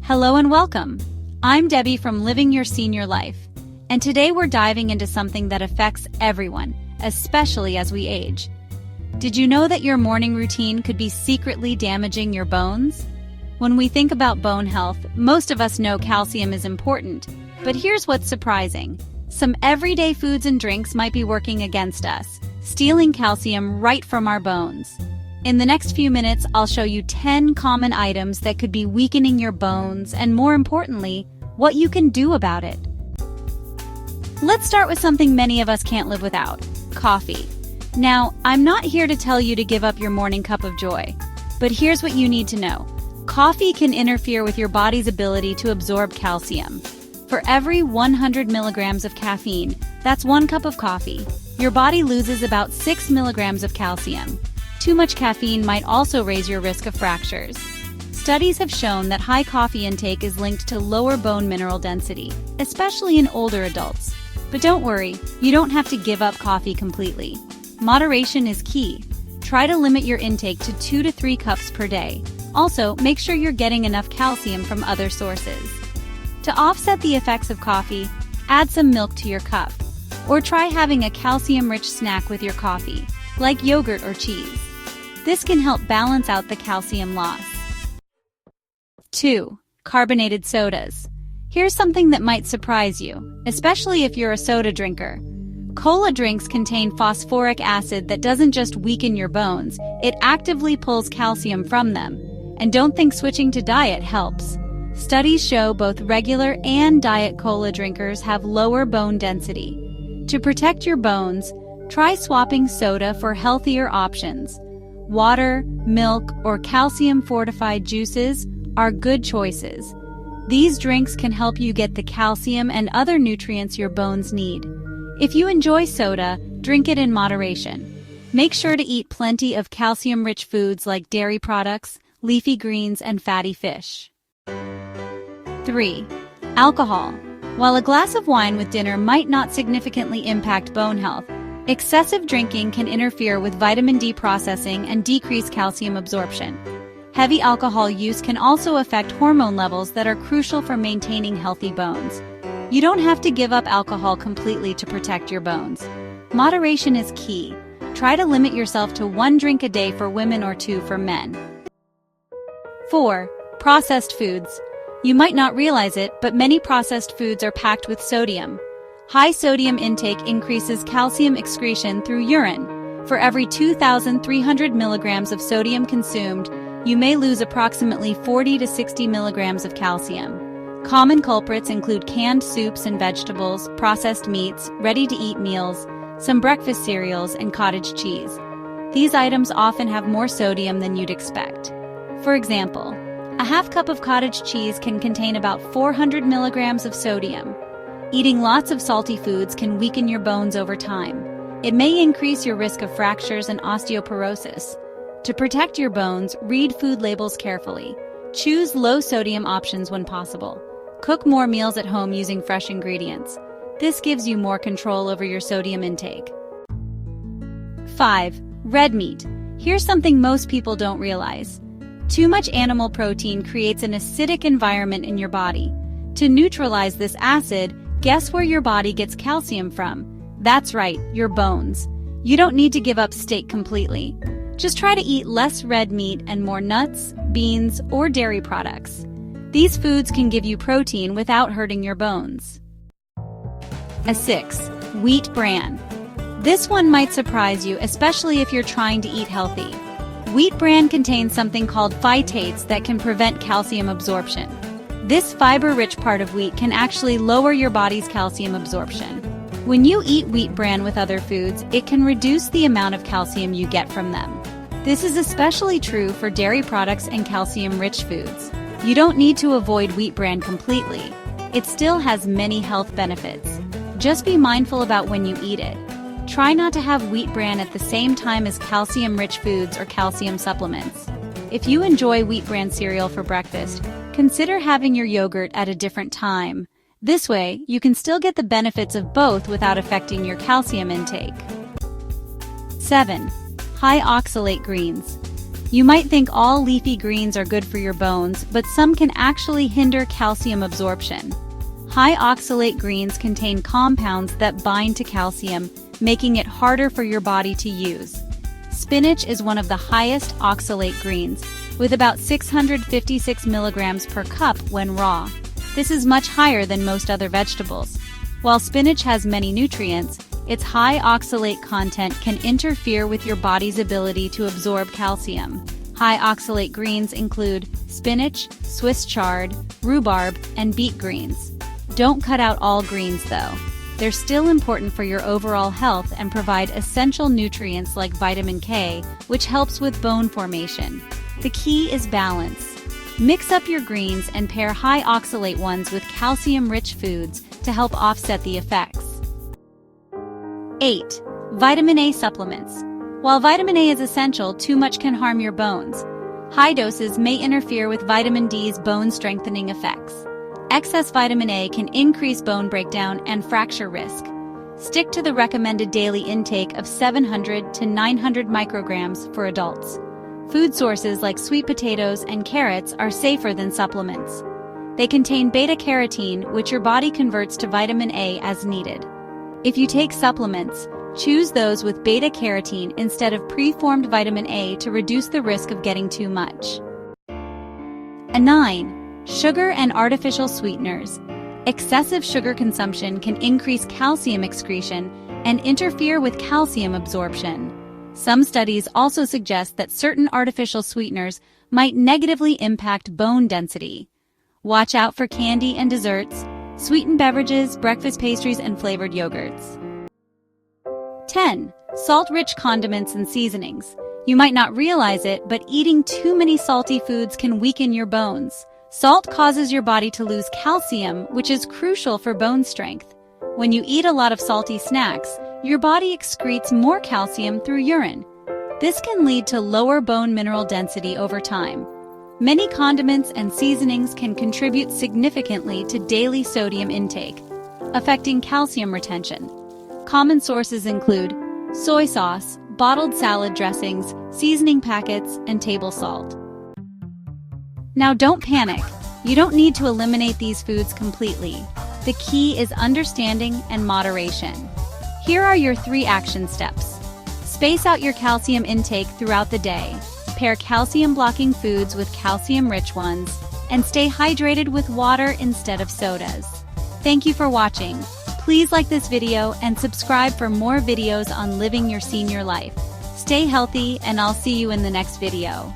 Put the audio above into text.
Hello and welcome. I'm Debbie from Living Your Senior Life, and today we're diving into something that affects everyone, especially as we age. Did you know that your morning routine could be secretly damaging your bones? When we think about bone health, most of us know calcium is important, but here's what's surprising. Some everyday foods and drinks might be working against us, stealing calcium right from our bones. In the next few minutes, I'll show you 10 common items that could be weakening your bones, and more importantly, what you can do about it. Let's start with something many of us can't live without: coffee. Now, I'm not here to tell you to give up your morning cup of joy, but here's what you need to know. Coffee can interfere with your body's ability to absorb calcium. For every 100 milligrams of caffeine, that's 1 cup of coffee, your body loses about 6 milligrams of calcium. Too much caffeine might also raise your risk of fractures. Studies have shown that high coffee intake is linked to lower bone mineral density, especially in older adults. But don't worry, you don't have to give up coffee completely. Moderation is key. Try to limit your intake to 2 to 3 cups per day. Also, make sure you're getting enough calcium from other sources. To offset the effects of coffee, add some milk to your cup. Or try having a calcium-rich snack with your coffee, like yogurt or cheese. This can help balance out the calcium loss. 2. Carbonated sodas. Here's something that might surprise you, especially if you're a soda drinker. Cola drinks contain phosphoric acid that doesn't just weaken your bones, it actively pulls calcium from them. And don't think switching to diet helps. Studies show both regular and diet cola drinkers have lower bone density. To protect your bones, try swapping soda for healthier options. Water, milk, or calcium-fortified juices are good choices. These drinks can help you get the calcium and other nutrients your bones need. If you enjoy soda, drink it in moderation. Make sure to eat plenty of calcium-rich foods like dairy products, leafy greens, and fatty fish. 3. Alcohol. While a glass of wine with dinner might not significantly impact bone health, excessive drinking can interfere with vitamin D processing and decrease calcium absorption. Heavy alcohol use can also affect hormone levels that are crucial for maintaining healthy bones. You don't have to give up alcohol completely to protect your bones. Moderation is key. Try to limit yourself to 1 drink a day for women or 2 for men. 4. Processed foods. You might not realize it, but many processed foods are packed with sodium. High sodium intake increases calcium excretion through urine. For every 2,300 milligrams of sodium consumed, you may lose approximately 40 to 60 milligrams of calcium. Common culprits include canned soups and vegetables, processed meats, ready-to-eat meals, some breakfast cereals, and cottage cheese. These items often have more sodium than you'd expect. For example, a half cup of cottage cheese can contain about 400 milligrams of sodium. Eating lots of salty foods can weaken your bones over time. It may increase your risk of fractures and osteoporosis. To protect your bones, read food labels carefully. Choose low-sodium options when possible. Cook more meals at home using fresh ingredients. This gives you more control over your sodium intake. 5. Red meat. Here's something most people don't realize. Too much animal protein creates an acidic environment in your body. To neutralize this acid, guess where your body gets calcium from? That's right, your bones. You don't need to give up steak completely. Just try to eat less red meat and more nuts, beans, or dairy products. These foods can give you protein without hurting your bones. 6. Wheat bran. This one might surprise you, especially if you're trying to eat healthy. Wheat bran contains something called phytates that can prevent calcium absorption. This fiber-rich part of wheat can actually lower your body's calcium absorption. When you eat wheat bran with other foods, it can reduce the amount of calcium you get from them. This is especially true for dairy products and calcium-rich foods. You don't need to avoid wheat bran completely. It still has many health benefits. Just be mindful about when you eat it. Try not to have wheat bran at the same time as calcium-rich foods or calcium supplements. If you enjoy wheat bran cereal for breakfast, consider having your yogurt at a different time. This way, you can still get the benefits of both without affecting your calcium intake. 7. High-Oxalate Greens. You might think all leafy greens are good for your bones, but some can actually hinder calcium absorption. High-oxalate greens contain compounds that bind to calcium, making it harder for your body to use. Spinach is one of the highest oxalate greens, with about 656 milligrams per cup when raw. This is much higher than most other vegetables. While spinach has many nutrients, its high oxalate content can interfere with your body's ability to absorb calcium. High oxalate greens include spinach, Swiss chard, rhubarb, and beet greens. Don't cut out all greens though. They're still important for your overall health and provide essential nutrients like vitamin K, which helps with bone formation. The key is balance. Mix up your greens and pair high oxalate ones with calcium-rich foods to help offset the effects. 8. Vitamin A supplements. While vitamin A is essential, too much can harm your bones. High doses may interfere with vitamin D's bone-strengthening effects. Excess vitamin A can increase bone breakdown and fracture risk. Stick to the recommended daily intake of 700 to 900 micrograms for adults. Food sources like sweet potatoes and carrots are safer than supplements. They contain beta-carotene, which your body converts to vitamin A as needed. If you take supplements, choose those with beta-carotene instead of preformed vitamin A to reduce the risk of getting too much. 9. Sugar and artificial sweeteners. Excessive sugar consumption can increase calcium excretion and interfere with calcium absorption. Some studies also suggest that certain artificial sweeteners might negatively impact bone density. Watch out for candy and desserts, sweetened beverages, breakfast pastries, and flavored yogurts. 10. Salt-rich condiments and seasonings. You might not realize it, but eating too many salty foods can weaken your bones. Salt causes your body to lose calcium, which is crucial for bone strength. When you eat a lot of salty snacks, your body excretes more calcium through urine. This can lead to lower bone mineral density over time. Many condiments and seasonings can contribute significantly to daily sodium intake, affecting calcium retention. Common sources include soy sauce, bottled salad dressings, seasoning packets, and table salt. Now don't panic. You don't need to eliminate these foods completely. The key is understanding and moderation. Here are your 3 action steps. Space out your calcium intake throughout the day. Pair calcium-blocking foods with calcium-rich ones, and stay hydrated with water instead of sodas. Thank you for watching. Please like this video and subscribe for more videos on living your senior life. Stay healthy, and I'll see you in the next video.